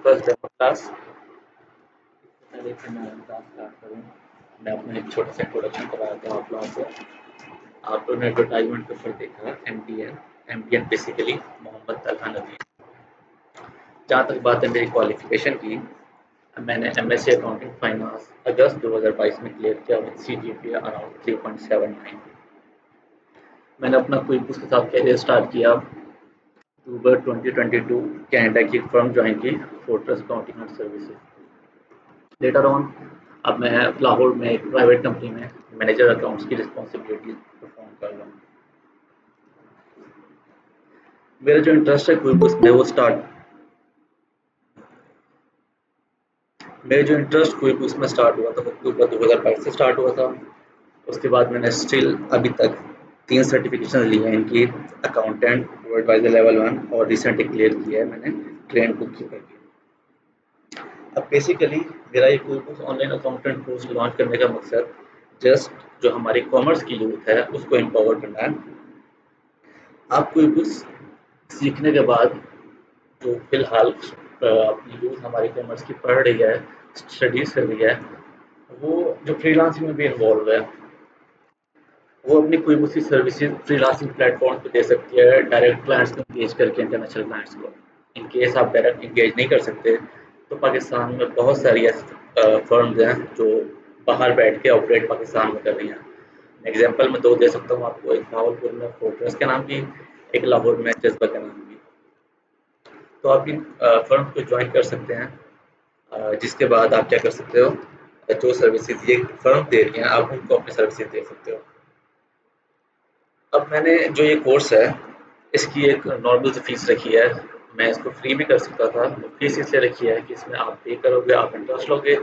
First demo class. पहले कि मैं क्लास स्टार्ट करूँ, मैं अपना एक छोटा सा इंट्रोडक्शन करवाता हूँ आप लोगों को। आप लोगों ने एडवर्टाइजमेंट के ऊपर देखा एमटीएन बेसिकली मोहम्मद तलहा नदीम। जहाँ तक बात है मेरी क्वालिफिकेशन की, मैंने एमएससी अकाउंटिंग फाइनेंस अगस्त 2022 में क्लियर किया विद सीजीपीए अराउंड 3.79। मैंने अपना क्विक बुक्स के साथ कैरियर स्टार्ट किया। अक्टूबर 2022 कनाडा की एक फर्म ज्वाइन की, fortress accounting and services. Later on अब मैं लाहौर में एक प्राइवेट कंपनी में मैनेजर अकाउंट्स की रिस्पॉन्सिबिलिटी परफॉर्म कर रहा हूँ। मेरा जो इंटरेस्ट है क्विक बुक्स में वो स्टार्ट मेरा जो इंटरेस्ट क्विक बुक्स में स्टार्ट हुआ था अक्टूबर 2022 से स्टार्ट हुआ था। उसके बाद मैंने स्टिल अभी तक 3 सर्टिफिकेशन ली हैं इनकी, अकाउंटेंट, एडवाइजर लेवल 1 और रिसेंटली क्लियर किया है मैंने ट्रेन बुक कीपर की। अब बेसिकली मेरा ये quick books online accountant course launch करने का मकसद जस्ट जो हमारी कॉमर्स की यूथ है उसको एम्पावर करना है। आप क्विक बुक्स सीखने के बाद जो फिलहाल अपनी यूथ हमारी कॉमर्स की पढ़ रही है, स्टडीज़ कर रही है, वो जो फ्रीलांसिंग में भी इन्वॉल्व है, वो अपनी कोई दूसरी सर्विसेज फ्रीलांसिंग प्लेटफॉर्म पे दे सकती है, डायरेक्ट क्लाइंट्स को एंगेज करके, इंटरनेशनल क्लाइंट्स को। इन केस आप डायरेक्ट एंगेज नहीं कर सकते तो पाकिस्तान में बहुत सारी ऐसी फर्म्स हैं जो बाहर बैठ के ऑपरेट पाकिस्तान में कर रही हैं। एग्जांपल मैं 2 दे सकता हूँ आपको, एक भावलपुर में फोर्ट्रेस के नाम की, एक लाहौर में जज्बा के नाम की। तो आप इन फर्म को ज्वाइन कर सकते हैं, जिसके बाद आप क्या कर सकते हो, जो सर्विसेज ये फर्म दे रही हैं आप उनको अपनी सर्विसेज दे सकते हो। अब मैंने जो ये कोर्स है इसकी एक नॉर्मल सी फीस रखी है। मैं इसको फ्री भी कर सकता था, फीस इसलिए रखी है कि इसमें आप पे करोगे, आप इंटरेस्ट लोगे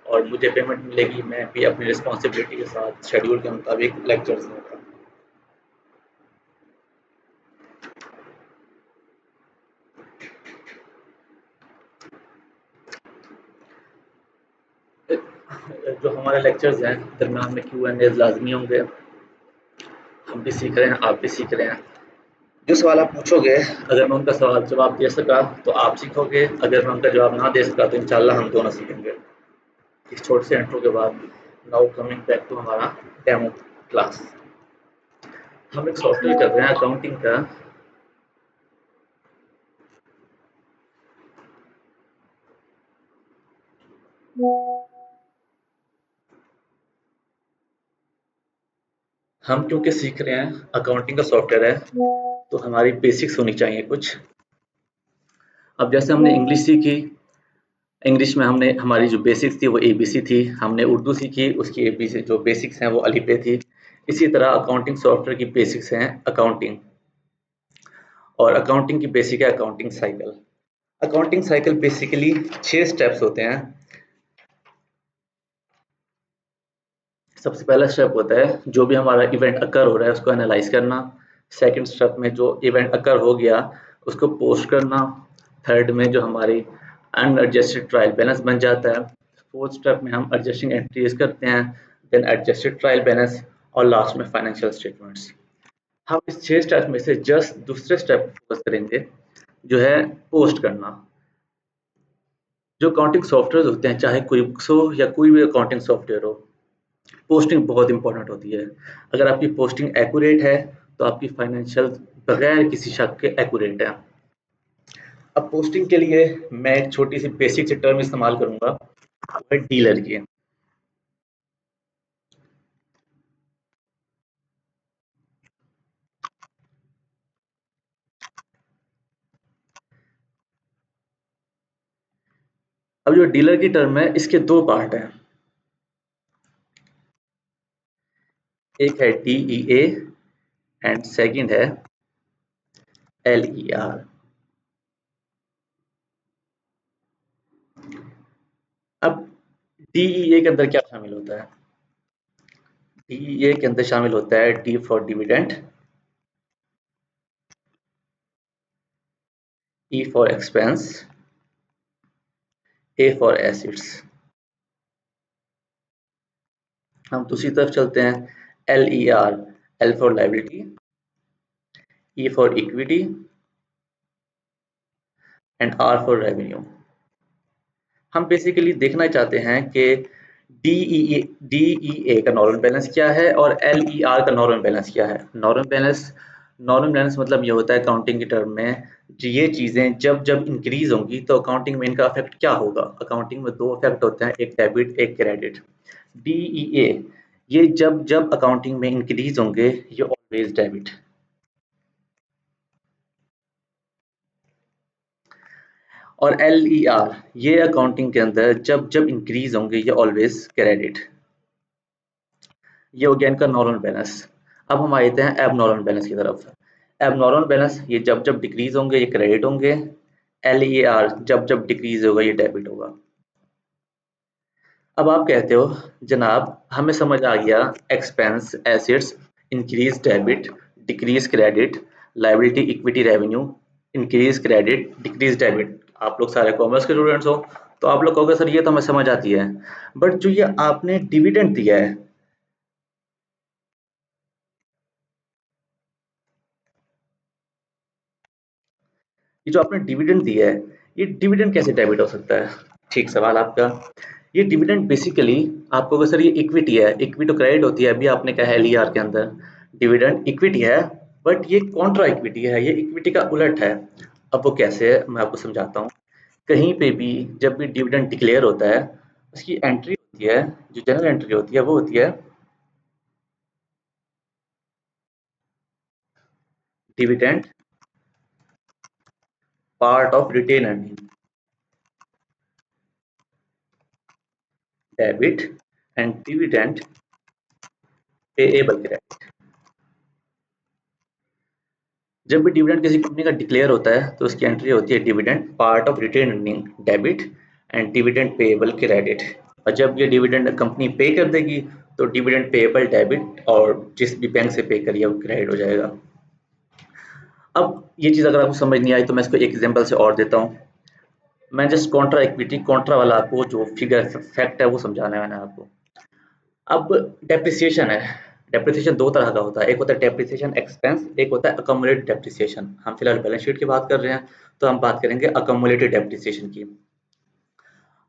और मुझे पेमेंट मिलेगी। मैं भी अपनी रिस्पॉन्सिबिलिटी के साथ शेड्यूल के मुताबिक लेक्चर्स दूंगा। जो हमारे लेक्चर्स हैं दरम्यान में Q&A लाजमी होंगे। हम भी सीख रहे हैं, आप भी सीख रहे हैं। जो सवाल आप पूछोगे अगर मैं उनका सवाल जवाब दे सका तो आप सीखोगे, अगर मैं उनका जवाब ना दे सका तो इंशाल्लाह हम दोनों सीखेंगे। इस छोटे से इंट्रो के बाद नाउ कमिंग बैक टू हमारा डेमो क्लास। हम एक सॉफ्टवेयर कर रहे हैं अकाउंटिंग का। हम क्योंकि सीख रहे हैं अकाउंटिंग का सॉफ्टवेयर है तो हमारी बेसिक्स होनी चाहिए कुछ। अब जैसे हमने इंग्लिश सीखी, इंग्लिश में हमने हमारी जो बेसिक्स थी वो एबीसी थी। हमने उर्दू सीखी, उसकी एबीसी जो बेसिक्स हैं वो अलीफे थी। इसी तरह अकाउंटिंग सॉफ्टवेयर की बेसिक्स हैं अकाउंटिंग, और अकाउंटिंग की बेसिक है accounting cycle. Accounting cycle basically 6 steps होते हैं। सबसे पहला स्टेप होता है जो भी हमारा इवेंट अकर हो रहा है उसको एनालाइज करना। सेकंड स्टेप में जो इवेंट अकर हो गया उसको पोस्ट करना। थर्ड में जो हमारी अनएडजस्टेड ट्रायल बैलेंस बन जाता है। फोर्थ स्टेप में हम एडजस्टिंग एंट्रीज करते हैं, देन एडजस्टेड ट्रायल बैलेंस, और लास्ट में फाइनेंशियल स्टेटमेंट्स। हम इस 6 स्टेप में से जस्ट दूसरे स्टेप फोकस करेंगे जो है पोस्ट करना। जो अकाउंटिंग सॉफ्टवेयर होते हैं, चाहे क्विक्स हो या कोई भी अकाउंटिंग सॉफ्टवेयर हो, पोस्टिंग बहुत इंपॉर्टेंट होती है। अगर आपकी पोस्टिंग एक्यूरेट है तो आपकी फाइनेंशियल बगैर किसी शक के एक्यूरेट है। अब पोस्टिंग के लिए मैं एक छोटी सी बेसिक सी टर्म इस्तेमाल करूंगा, वो है डीलर की। अब जो डीलर की टर्म है इसके 2 पार्ट हैं। एक है डीईए एंड सेकंड है एलईआर। अब डीईए के अंदर क्या शामिल होता है? डीईए के अंदर शामिल होता है D for dividend, E for expense, A for assets. हम दूसरी तरफ चलते हैं, L E R, L for liability, E for equity and R for revenue. हम बेसिकली देखना चाहते हैं कि डीईए का नॉर्मल बैलेंस क्या है और एलईआर का नॉर्मल बैलेंस क्या है। नॉर्मल बैलेंस मतलब ये होता है अकाउंटिंग की टर्म में, ये चीज़ें जब जब इंक्रीज होंगी तो अकाउंटिंग में इनका इफेक्ट क्या होगा। अकाउंटिंग में दो इफेक्ट होते हैं, एक डेबिट एक क्रेडिट। डीईए ये जब जब अकाउंटिंग में इंक्रीज होंगे ये ऑलवेज डेबिट, और एलईआर ये अकाउंटिंग के अंदर जब जब इंक्रीज होंगे ये ऑलवेज क्रेडिट। ये हो गया इनका नॉर्मल बैलेंस। अब हम आते हैं एबनॉर्मल बैलेंस की तरफ। एबनॉर्मल बैलेंस ये जब जब डिक्रीज होंगे ये क्रेडिट होंगे, एल ए आर जब जब डिक्रीज होगा ये डेबिट होगा। अब आप कहते हो जनाब हमें समझ आ गया expense assets increase debit decrease credit, liability equity revenue increase credit decrease debit. आप लोग सारे कॉमर्स के स्टूडेंट्स हो तो आप लोग कहोगे सर ये तो हमें समझ आती है, बट जो ये आपने डिविडेंड दिया है, ये जो आपने डिविडेंड दिया है ये डिविडेंड कैसे डेबिट हो सकता है। ठीक सवाल आपका। ये डिविडेंड बेसिकली आपको अगर सर ये इक्विटी है, इक्विटी तो क्रेडिट होती है, अभी आपने कहा है एलईआर के अंदर डिविडेंड इक्विटी है, बट ये कॉन्ट्रा इक्विटी है, ये इक्विटी का उलट है। अब वो कैसे है मैं आपको समझाता हूँ। कहीं पे भी जब भी डिविडेंड डिक्लेयर होता है उसकी एंट्री होती है, जो जनरल एंट्री होती है वो होती है dividend part of retain earning debit and dividend payable credit. जब भी डिविडेंड किसी कंपनी का डिक्लेयर होता है तो उसकी एंट्री होती है dividend part of retain earning debit and dividend payable credit. और जब ये डिविडेंड कंपनी पे कर देगी तो डिविडेंड पेएबल डेबिट, और जिस भी बैंक से पे करिए वो क्रेडिट हो जाएगा। अब ये चीज़ अगर आपको समझ नहीं आई तो मैं इसको एक एग्जांपल से और देता हूँ। मैं जस्ट कॉन्ट्रा इक्विटी कॉन्ट्रा वाला आपको जो फिगर फैक्ट है वो समझाना है मैंने आपको। अब डेप्रिसिएशन है, डेप्रिसिएशन दो तरह का होता है, एक होता है डेप्रिसिएशन एक्सपेंस, एक होता है अकोमोडेटेड डेप्रिसिएशन। हम फिलहाल बैलेंस शीट की बात कर रहे हैं तो हम बात करेंगे अकोमोडेटेड डेप्रिसिएशन की।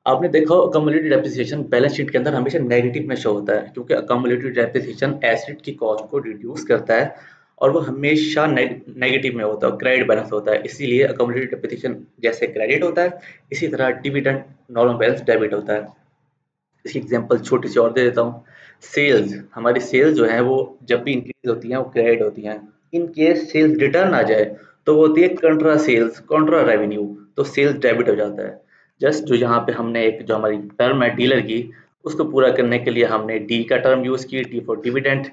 आपने देखा हो अकोमोडेटेड डेप्रिसिएशन बैलेंस शीट के अंदर हमेशा नेगेटिव में शो होता है, क्योंकि अकोमोडेटेड डेप्रिसिएशन एसेट की कॉस्ट को रिड्यूस करता है और वो हमेशा नेगेटिव में होता है, क्रेडिट बैलेंस होता है। इसीलिए अकोमोडेटेड डेप्रिसिएशन जैसे क्रेडिट होता है इसी तरह डिविडेंड नॉर्मल बैलेंस डेबिट होता है। इसकी एग्जांपल छोटी सी और दे देता हूँ। सेल्स, हमारी सेल्स जो है वो जब भी इंक्रीज होती हैं वो क्रेडिट होती हैं। इन केस सेल्स रिटर्न आ जाए तो वो होती है कंट्रा सेल्स, कंट्रा रेवेन्यू, तो सेल्स डेबिट हो जाता है। जस्ट जो यहाँ पे हमने एक जो हमारी टर्म है डीलर की उसको पूरा करने के लिए हमने डी का टर्म यूज की, डी फॉर डिविडेंड,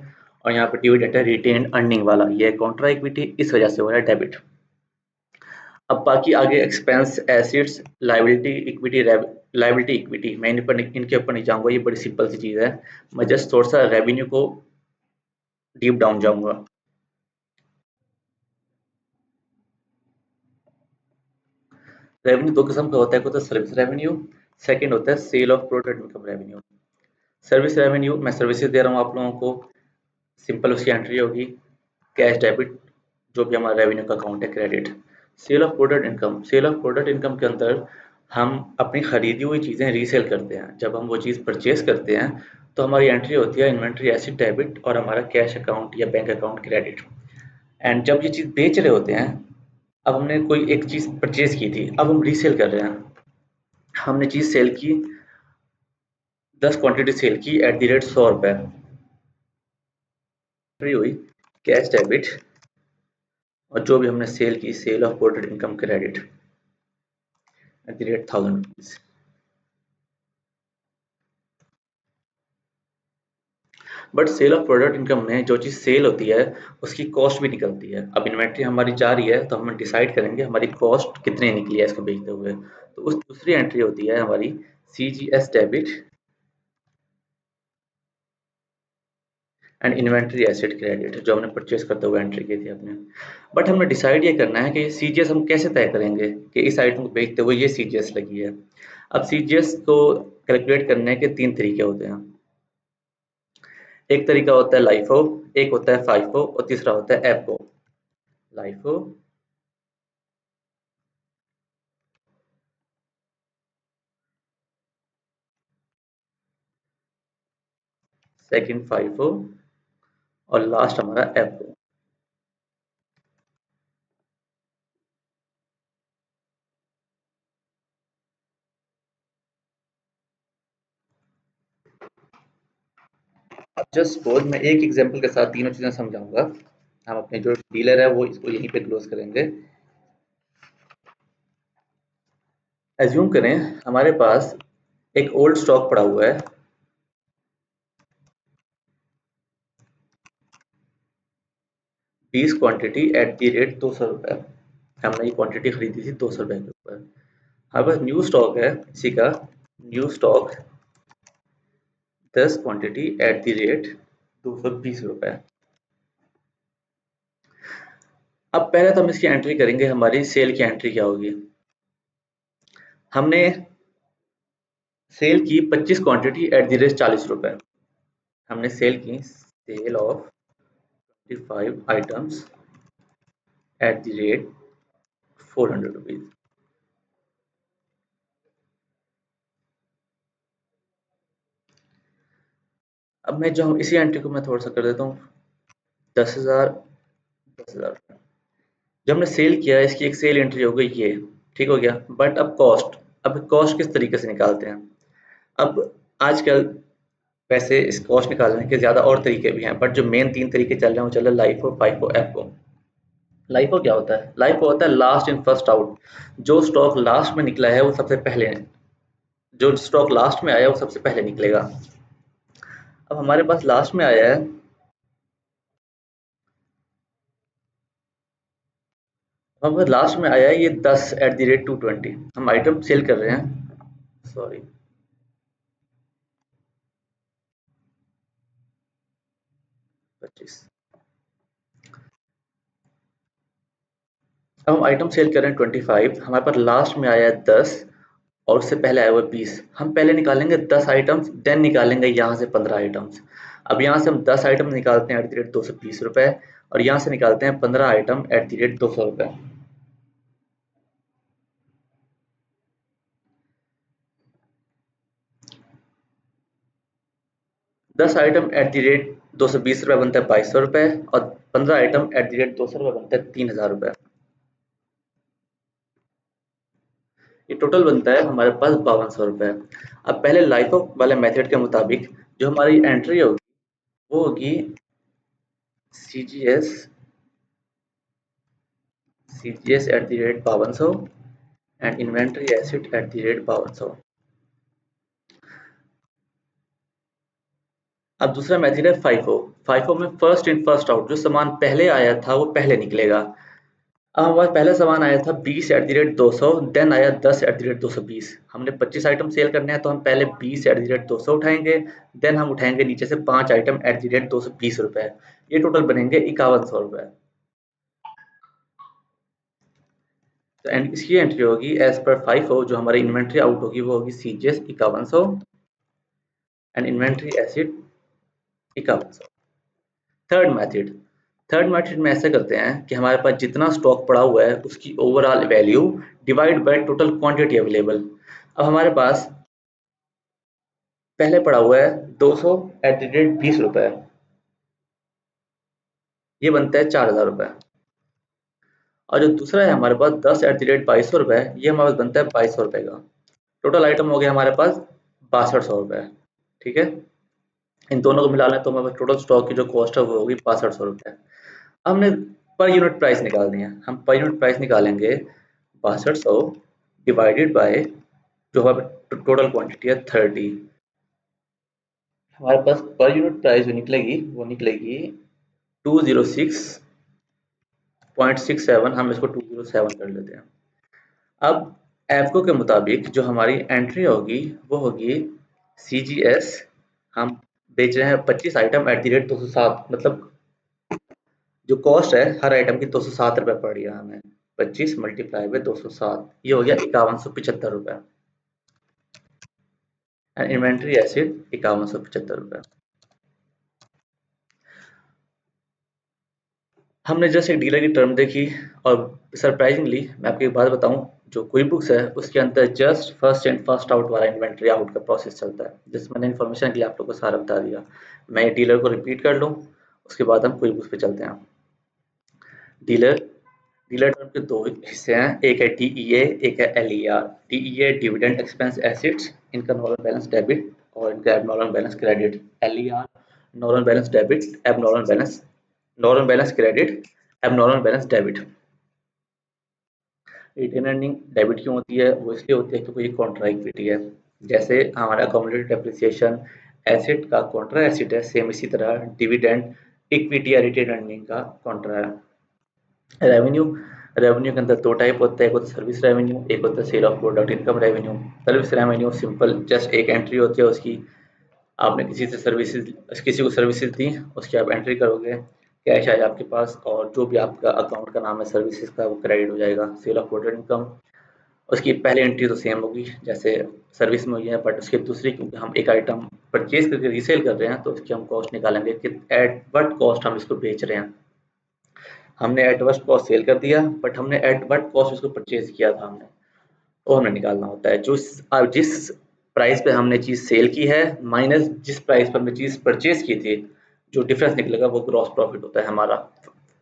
और यहाँ पे डिविडेंड है रिटेन अर्निंग वाला, ये कंट्रा इक्विटी, इस वजह से हो रहा है डेबिट। अब बाकी आगे expense assets liability equity, liability equity मैं इनके ऊपर नहीं जाऊंगा, ये बड़ी सिंपल सी चीज़ है। मैं जस्ट थोड़ा सा रेवेन्यू को डीप डाउन जाऊंगा। रेवेन्यू दो किस्म का होता है, एक होता है सर्विस रेवेन्यू, सेकंड होता है sale of product income revenue. Service revenue मैं सर्विसेज दे रहा हूँ आप लोगों को, सिंपल उसकी एंट्री होगी कैश डेबिट, जो भी हमारा रेवेन्यू का अकाउंट है credit. Sale of product income, sale of product income के अंदर हम अपनी खरीदी हुई चीज़ें रीसेल करते हैं। जब हम वो चीज़ परचेज करते हैं तो हमारी एंट्री होती है इन्वेंट्री एसेट डेबिट और हमारा कैश अकाउंट या बैंक अकाउंट क्रेडिट। एंड जब ये चीज़ बेच रहे होते हैं, अब हमने कोई एक चीज़ परचेज की थी, अब हम रीसेल कर रहे हैं, हमने चीज़ सेल की 10 क्वांटिटी सेल की एट द रेट 100 रुपये, एंट्री हुई कैश डेबिट, और जो भी हमने सेल की sale of product income credit at the rate 1000 rupees. But sale of product income में जो चीज़ सेल होती है उसकी कॉस्ट भी निकलती है। अब इन्वेंट्री हमारी जा रही है तो हम डिसाइड करेंगे हमारी कॉस्ट कितनी निकली है इसको बेचते हुए, तो उस दूसरी एंट्री होती है हमारी C G S debit and inventory asset credit, जो हमने परचेज करते हुए एंट्री की थी अपने। बट हमें डिसाइड ये करना है कि सी जी एस हम कैसे तय करेंगे कि इस आइटम को बेचते हुए ये सी जी एस लगी है। अब सी जी एस को कैलकुलेट करने के तीन तरीके होते हैं। एक तरीका होता है लाइफो, एक होता है फाइफो और तीसरा होता है एफओ। लाइफो, सेकंड FIFO और लास्ट हमारा एफओ। अब जस्ट सपोज मैं एक एग्जांपल के साथ तीनों चीजें समझाऊंगा। हम अपने जो डीलर है वो इसको यहीं पे क्लोज करेंगे। एज्यूम करें हमारे पास एक ओल्ड स्टॉक पड़ा हुआ है 20 क्वांटिटी एट द रेट 200 रुपये। हमने ये क्वांटिटी खरीदी थी 200 रुपये के ऊपर। हमारे पास न्यू स्टॉक है इसी का, new stock 10 quantity eight the rate 220 रुपये। अब पहले तो हम इसकी एंट्री करेंगे, हमारी सेल की एंट्री क्या होगी। हमने सेल की 25 क्वांटिटी एट द रेट 40 रुपये। हमने सेल की sale of 25 items at the rate 400 rupees. अब मैं जो इसी एंट्री को मैं थोड़ा सा कर देता हूँ 10,000 10,000। जो हमने सेल किया इसकी एक सेल एंट्री हो गई ये, ठीक हो गया। बट अब कॉस्ट किस तरीके से निकालते हैं। अब आजकल वैसे इस कॉस्ट निकालने के ज़्यादा और तरीके भी हैं, बट जो मेन 3 तरीके चल रहे हैं वो चल रहे हैं लाइफो, फाइफो, एफओ। लाइफो क्या होता है, लाइफो होता है लास्ट इन फर्स्ट आउट। जो स्टॉक लास्ट में निकला है वो सबसे पहले, जो स्टॉक लास्ट में आया वो सबसे पहले निकलेगा। अब हमारे पास लास्ट में आया है, हमारे पास लास्ट में आया है ये 10 एट द रेट 220। हम आइटम सेल कर रहे हैं, सॉरी 25। अब हम आइटम सेल कर रहे हैं 25, हमारे पास लास्ट में आया है 10 और उससे पहले आया हुआ है 20। हम पहले निकालेंगे 10 आइटम्स, देन निकालेंगे यहाँ से 15 आइटम्स। अब यहाँ से हम 10 आइटम निकालते हैं एट द रेट 220 रुपये और यहाँ से निकालते हैं 15 आइटम एट द रेट 200 रुपये। 10 आइटम एट द रेट 220 रुपये बनता है 2200 रुपये और 15 आइटम एट द रेट 200 रुपये बनता है 3000 रुपये। ये टोटल बनता है हमारे पास 5200 रुपये। अब पहले लाइफो वाले मेथड के मुताबिक जो हमारी एंट्री होगी वो होगी CGS eight the rate 5200 and inventory asset eight the rate 5200। अब दूसरा मेथड है फाइफो। फाइफो में फर्स्ट इन फर्स्ट आउट, जो सामान पहले आया था वो पहले निकलेगा। अब हमारे पास पहला सामान आया था 20 एट द रेट 200, देन आया 10 एट द रेट 220। हमने 25 आइटम सेल करने हैं तो हम पहले 20 एट द रेट 200 उठाएंगे, देन हम उठाएंगे नीचे से 5 आइटम एट द रेट 220 रुपये। ये टोटल बनेंगे 5100 रुपये। तो एंड इसकी एंट्री होगी एज पर फाइफो, जो हमारी इन्वेंट्री आउट होगी वो होगी CGS 5100 and inventory acid 5100। Third method में ऐसे करते हैं कि हमारे पास जितना स्टॉक पड़ा हुआ है उसकी overall value divide by total quantity available. अब हमारे पास पहले पड़ा हुआ है 200 एट द रेट 20 रुपये, ये बनता है 4000 रुपये। और जो दूसरा है हमारे पास 10 एट द रेट 2200 रुपये, ये हमारे पास बनता है 2200 रुपये का। टोटल आइटम हो गया हमारे पास 6200 रुपये। ठीक है, इन दोनों को मिला लें तो हमारे टोटल स्टॉक की जो कॉस्ट है वो होगी 6200 रुपये। हमने पर यूनिट प्राइस निकालनी है, हम पर यूनिट प्राइस निकालेंगे 6200 डिवाइडेड बाय जो हमारे टोटल क्वांटिटी है 30। हमारे पास पर यूनिट प्राइस जो निकलेगी वो निकलेगी 206.67। हम इसको 207 कर लेते हैं। अब एफको के मुताबिक जो हमारी एंट्री होगी वो होगी CGS, हम बेच रहे हैं 25 आइटम एट द रेट 207, मतलब जो कॉस्ट है हर आइटम की 207 रुपये पड़ रही है हमें। 25 मल्टीप्लाई बाय 207, ये हो गया 5175 रुपये। एंड इन्वेंट्री एसिड 5175 रुपये। हमने जस्ट एक डीलर की टर्म देखी और सरप्राइजिंगली मैं आपको एक बात बताऊं, जो क्विक बुक्स है उसके अंदर just first in first out वाला इन्वेंट्री आउट का प्रोसेस चलता है, जिसमें मैंने इन्फॉर्मेशन के लिए आप लोगों को सारा बता दिया। मैं डीलर को रिपीट कर लूँ, उसके बाद हम क्विक बुक्स पे चलते हैं। डीलर डीलर टर्म के दो हिस्से हैं, एक है डीईए, एक है LER. DEA dividend expense assets, इनका नॉर्मल बैलेंस डेबिट और इनका abnormal balance credit. LER normal balance debit, abnormal balance, normal balance credit, abnormal balance debit. Retain earning debit क्यों होती है? वो इसलिए होती है क्योंकि ये कॉन्ट्रा इक्विटी है। जैसे हमारा अकोमोडेटेड डेप्रिसिएशन एसेट का कॉन्ट्रा एसिड है, सेम इसी तरह डिविडेंड इक्विटी या रिटेन अर्निंग का कॉन्ट्रा है। रेवेन्यू रेवेन्यू के अंदर दो टाइप होता है, एक होता है सर्विस रेवेन्यू, एक होता है sale of product income revenue. Service revenue simple just एक एंट्री होती है उसकी, आपने किसी को सर्विसेज दी, उसकी आप एंट्री करोगे, कैश आएगा आपके पास और जो भी आपका अकाउंट का नाम है सर्विसेज का वो क्रेडिट हो जाएगा। सेल ऑफ प्रोडक्ट इनकम, उसकी पहली एंट्री तो सेम होगी जैसे सर्विस में हुई है, बट उसकी दूसरी क्योंकि हम एक आइटम परचेज करके रीसेल कर रहे हैं तो उसकी हम कॉस्ट निकालेंगे कि एट व्हाट कॉस्ट हम इसको बेच रहे हैं। हमने एट व्हाट कॉस्ट सेल कर दिया, बट हमने एट व्हाट कॉस्ट इसको परचेज किया था हमने, वो हमें निकालना होता है। जो जिस प्राइस पे हमने चीज़ सेल की है माइनस जिस प्राइस पर हमने चीज़ परचेज की थी, जो डिफरेंस निकलेगा वो ग्रॉस प्रॉफिट होता है हमारा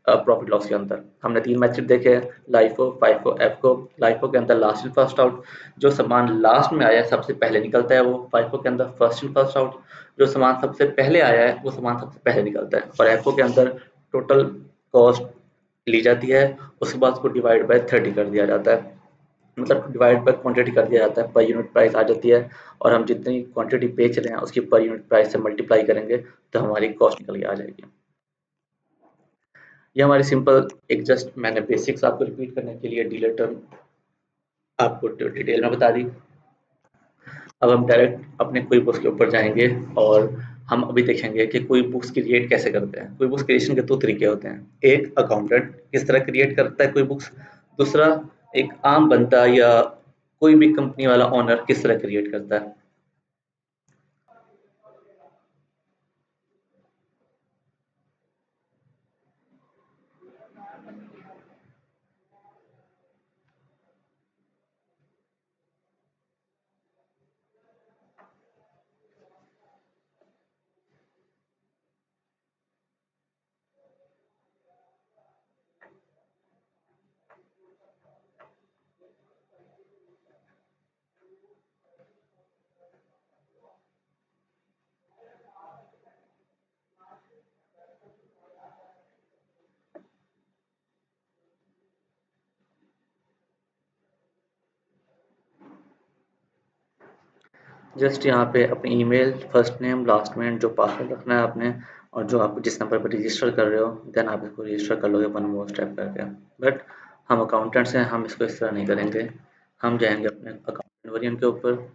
प्रॉफिट लॉस के अंदर। हमने तीन मेथड देखे हैं, लाइफो, फाइफो, एफको। लाइफो के अंदर लास्ट इन फर्स्ट आउट, जो सामान लास्ट में आया है सबसे पहले निकलता है वो। फाइफो के अंदर फर्स्ट इन फर्स्ट आउट, जो सामान सबसे पहले आया है वो सामान सबसे पहले निकलता है। और एफओ के अंदर टोटल कॉस्ट ली जाती है, उसके बाद उसको डिवाइड बाय 30 कर दिया जाता है, मतलब डिवाइड बाय क्वांटिटी कर दिया जाता है, पर यूनिट प्राइस आ जाती है और हम जितनी क्वांटिटी बेच रहे हैं उसकी पर यूनिट प्राइस से मल्टीप्लाई करेंगे तो हमारी कॉस्ट निकल के आ जाएगी। ये हमारी सिंपल एक जस्ट मैंने बेसिक्स आपको रिपीट करने के लिए डीलर टर्म आपको डिटेल में बता दी। अब हम डायरेक्ट अपने क्विक बुक्स के ऊपर जाएंगे और हम अभी देखेंगे कि क्विक बुक्स क्रिएट कैसे करते हैं। क्विक बुक्स क्रिएशन के दो तरीके होते हैं, एक अकाउंटेंट किस तरह क्रिएट करता है क्विक बुक्स, दूसरा एक आम बंदा या कोई भी कंपनी वाला ओनर किस तरह क्रिएट करता है। जस्ट यहाँ पे अपनी email, first name, last name, जो पासवर्ड रखना है आपने और जो आप जिस नंबर पर रजिस्टर कर रहे हो, देन आप इसको रजिस्टर कर लोगे वन मोर स्टेप करके। बट हम अकाउंटेंट्स हैं, हम इसको इस तरह नहीं करेंगे। हम जाएंगे अपने अकाउंटेंट वेरिएंट के ऊपर,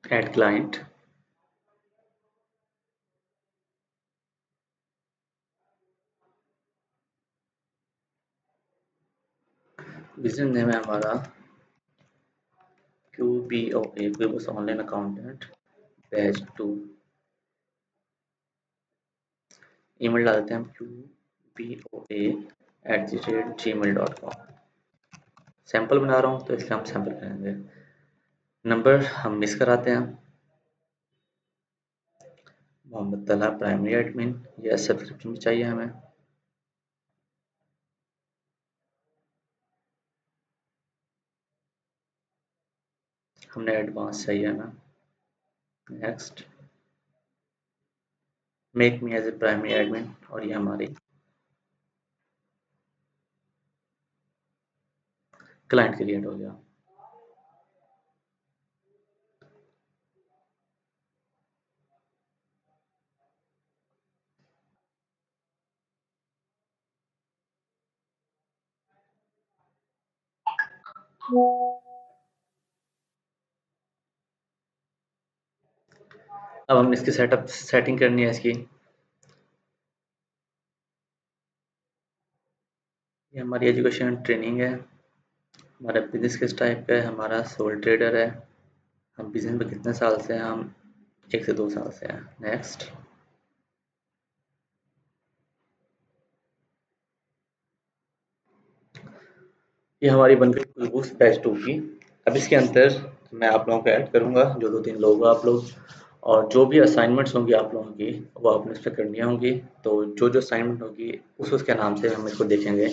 ऐड क्लाइंट, बिजनेस नेम है हमारा QBOA, quick online accountant batch 2। Email डालते हैं हम QBOA@gmail.com। सैंपल बना रहा हूँ तो इसलिए हम सैंपल करेंगे। नंबर हम मिस कराते हैं, मोहम्मद तला प्राइमरी एडमिन, या सब्सक्रिप्शन चाहिए हमें। हमने एडवांस चाहिए हमें। Next, make me as a primary admin, और ये हमारी क्लाइंट क्रिएट हो गया। अब हम इसकी सेटिंग करनी है इसकी। ये हमारी एजुकेशन ट्रेनिंग है, हमारा बिजनेस किस टाइप का है, हमारा सोल ट्रेडर है, हम बिजनेस में कितने साल से हैं, हम 1 से 2 साल से हैं। नेक्स्ट, ये हमारी बन गई क्विक बुक्स बैच 2 की। अब इसके अंदर मैं आप लोगों को ऐड करूँगा, जो 2-3 लोग हो आप लोग, और जो भी असाइनमेंट्स होंगी आप लोगों की, वो आपने उस पे करनी होंगी। तो जो-जो असाइनमेंट होगी उसके नाम से हम इसको देखेंगे,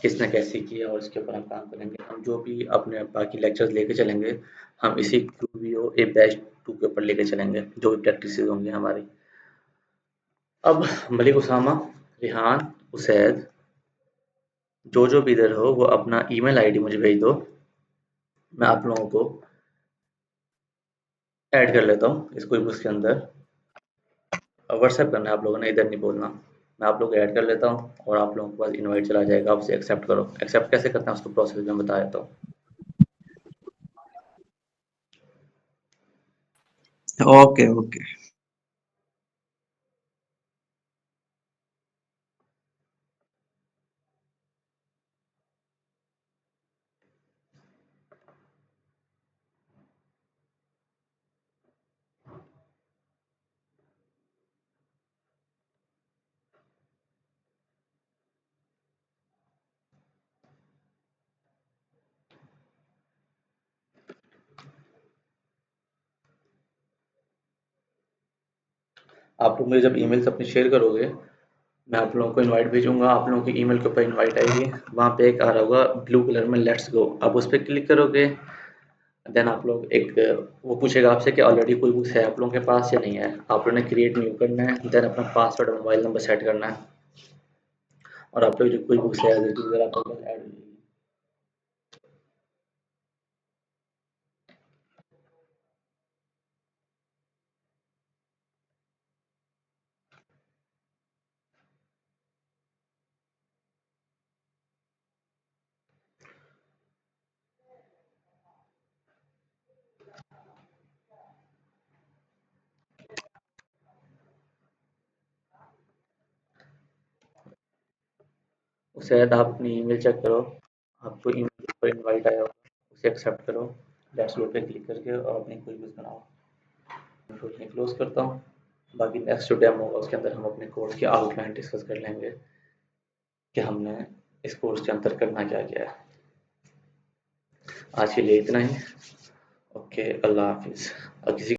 किसने कैसी की है और इसके ऊपर हम काम करेंगे। हम जो भी अपने बाकी लेक्चर्स लेके चलेंगे, हम इसी क्यूबीओ ए बैच 2 के ऊपर लेके चलेंगे, जो भी प्रैक्टिसेज़ होंगी हमारी। अब मलिक उसामा, रिहान, उसैद, जो-जो भी इधर हो वो अपना ईमेल आईडी मुझे भेज दो। मैं आप लोगों को ऐड कर लेता हूँ इस क्विक बुक्स के अंदर। व्हाट्सएप करना है आप लोगों ने, इधर नहीं बोलना। मैं आप लोग को ऐड कर लेता हूँ और आप लोगों के पास इनवाइट चला जाएगा, आप उसे एक्सेप्ट करो। एक्सेप्ट कैसे करना है उसको प्रोसेस में बता देता हूँ। Okay okay. आप लोग मुझे जब ईमेल्स अपने शेयर करोगे, मैं आप लोगों को इनवाइट भेजूंगा, आप लोगों की ईमेल के ऊपर इनवाइट आएगी। वहाँ पे एक आ रहा होगा ब्लू कलर में लेट्स गो, आप उस पर क्लिक करोगे। देन आप लोग एक, वो पूछेगा आपसे कि ऑलरेडी कोई बुक्स है आप लोगों के पास या नहीं है। आप लोगों ने क्रिएट न्यू करना है, देन अपना पासवर्ड और मोबाइल नंबर सेट करना है, और आप लोग जो कोई बुक्स है एज इट इज आप लोग ऐड। शायद आप अपनी ईमेल चेक करो, आपको ईमेल पर इनवाइट आया होगा, उसे एक्सेप्ट करो। लेट्स गो पे क्लिक करके और अपनी कोई भी बनाओ। तो ये क्लोज करता हूँ। बाकी नेक्स्ट जो डेमो होगा उसके अंदर हम अपने कोर्स की आउटलाइन डिस्कस कर लेंगे कि हमने इस कोर्स के अंदर करना क्या क्या है। आज के लिए इतना ही। ओके, अल्लाह हाफिज़। और किसी